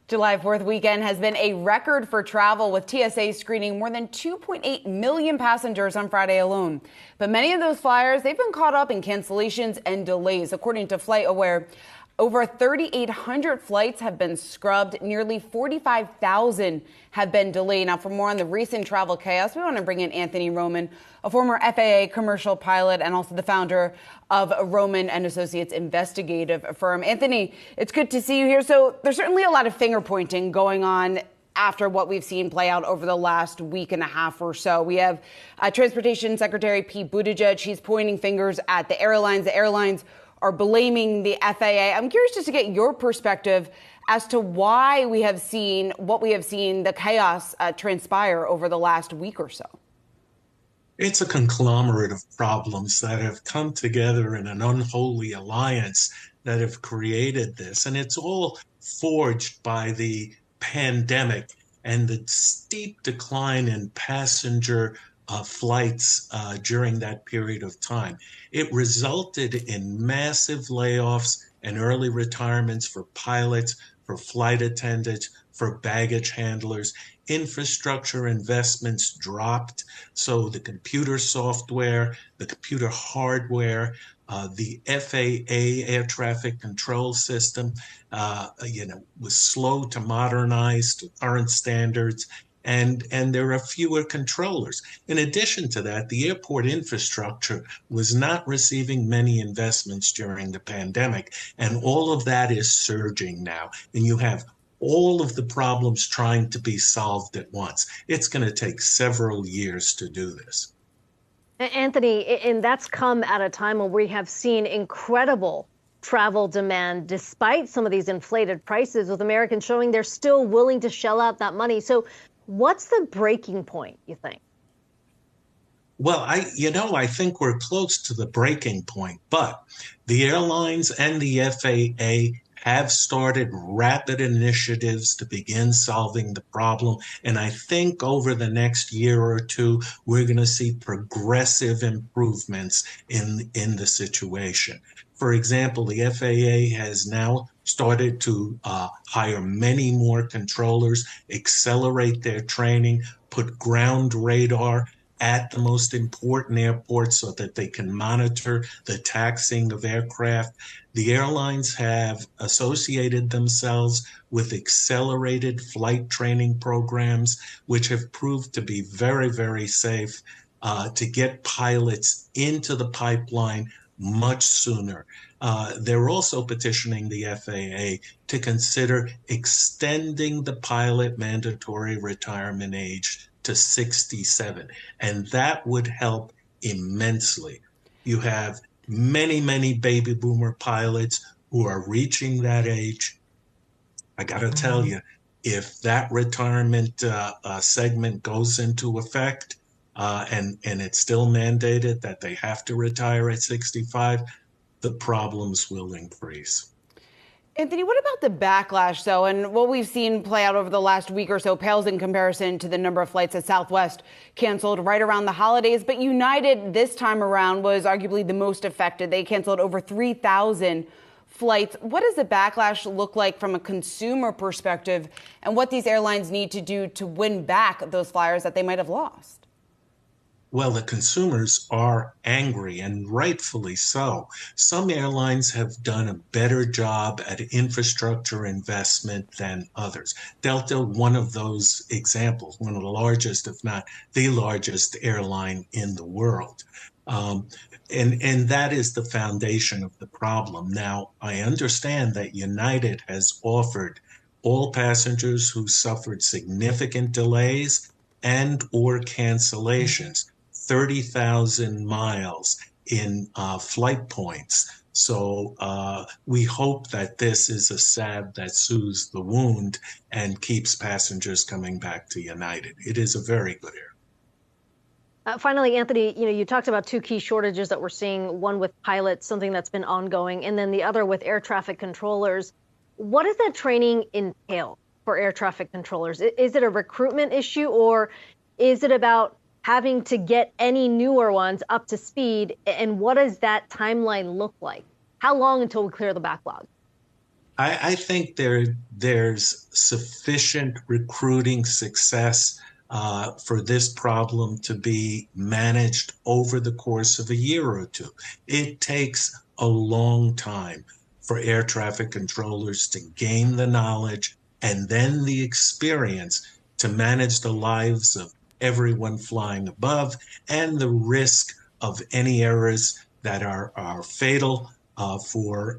July 4th weekend has been a record for travel, with TSA screening more than 2.8 million passengers on Friday alone. But many of those flyers, they've been caught up in cancellations and delays. According to FlightAware, over 3,800 flights have been scrubbed. Nearly 45,000 have been delayed. Now, for more on the recent travel chaos, we want to bring in Anthony Roman, a former FAA commercial pilot and also the founder of Roman and Associates investigative firm. Anthony, it's good to see you here. So there's certainly a lot of finger pointing going on after what we've seen play out over the last week and a half or so. We have Transportation Secretary Pete Buttigieg. He's pointing fingers at the airlines. The airlines are blaming the FAA. I'm curious just to get your perspective as to why we have seen what we have seen, the chaos transpire over the last week or so. It's a conglomerate of problems that have come together in an unholy alliance that have created this. And it's all forged by the pandemic and the steep decline in passenger flights during that period of time. It resulted in massive layoffs and early retirements for pilots, for flight attendants, for baggage handlers. Infrastructure investments dropped. So the computer software, the computer hardware, the FAA air traffic control system, was slow to modernize to current standards. And there are fewer controllers. In addition to that, the airport infrastructure was not receiving many investments during the pandemic, and all of that is surging now. And you have all of the problems trying to be solved at once. It's going to take several years to do this. Anthony, and that's come at a time when we have seen incredible travel demand despite some of these inflated prices, with Americans showing they're still willing to shell out that money. So what's the breaking point, you think? Well, I think we're close to the breaking point, but the airlines and the FAA have started rapid initiatives to begin solving the problem. And I think over the next year or two, we're going to see progressive improvements in the situation. For example, the FAA has now started to hire many more controllers, accelerate their training, put ground radar at the most important airports so that they can monitor the taxiing of aircraft. The airlines have associated themselves with accelerated flight training programs, which have proved to be very, very safe to get pilots into the pipeline much sooner. They're also petitioning the FAA to consider extending the pilot mandatory retirement age to 67, and that would help immensely. You have many, many baby boomer pilots who are reaching that age. I got to tell you, if that retirement segment goes into effect and it's still mandated that they have to retire at 65, the problems will increase. Anthony, what about the backlash, though? And what we've seen play out over the last week or so pales in comparison to the number of flights that Southwest canceled right around the holidays. But United this time around was arguably the most affected. They canceled over 3,000 flights. What does the backlash look like from a consumer perspective, and what these airlines need to do to win back those flyers that they might have lost? Well, the consumers are angry, and rightfully so. Some airlines have done a better job at infrastructure investment than others. Delta, one of those examples, one of the largest, if not the largest airline in the world. And that is the foundation of the problem. Now, I understand that United has offered all passengers who suffered significant delays and or cancellations 30,000 miles in flight points. So we hope that this is a salve that soothes the wound and keeps passengers coming back to United. It is a very good airline. Finally, Anthony, you talked about two key shortages that we're seeing, one with pilots, something that's been ongoing, and then the other with air traffic controllers. What does that training entail for air traffic controllers? Is it a recruitment issue, or is it about having to get any newer ones up to speed? And what does that timeline look like? How long until we clear the backlog? I think there's sufficient recruiting success for this problem to be managed over the course of a year or two. It takes a long time for air traffic controllers to gain the knowledge and then the experience to manage the lives of everyone flying above and the risk of any errors that are fatal for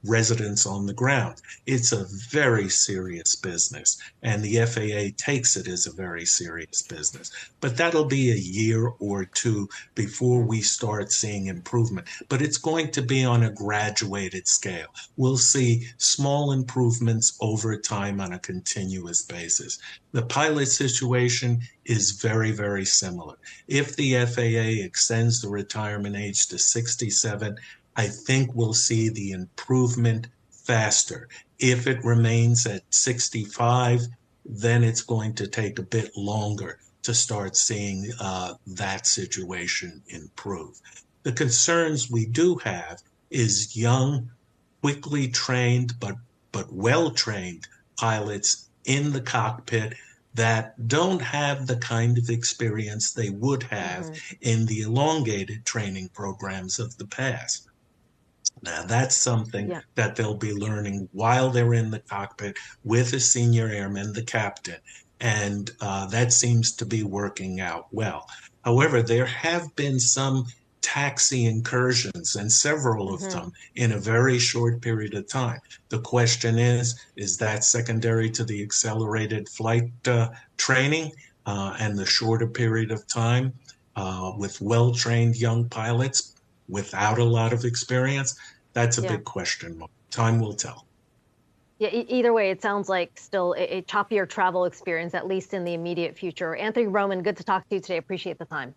residents on the ground. It's a very serious business, and the FAA takes it as a very serious business. But that'll be a year or two before we start seeing improvement. But it's going to be on a graduated scale. We'll see small improvements over time on a continuous basis. The pilot situation is very, very similar. If the FAA extends the retirement age to 67, I think we'll see the improvement faster. If it remains at 65, then it's going to take a bit longer to start seeing that situation improve. The concerns we do have is young, quickly trained, but well-trained pilots in the cockpit that don't have the kind of experience they would have in the elongated training programs of the past. Now, that's something that they'll be learning while they're in the cockpit with a senior airman, the captain, and that seems to be working out well. However, there have been some taxi incursions, and several of them in a very short period of time. The question is that secondary to the accelerated flight training and the shorter period of time with well-trained young pilots without a lot of experience? That's a big question mark. Time will tell. Yeah, either way, it sounds like still a choppier travel experience, at least in the immediate future. Anthony Roman, good to talk to you today. Appreciate the time.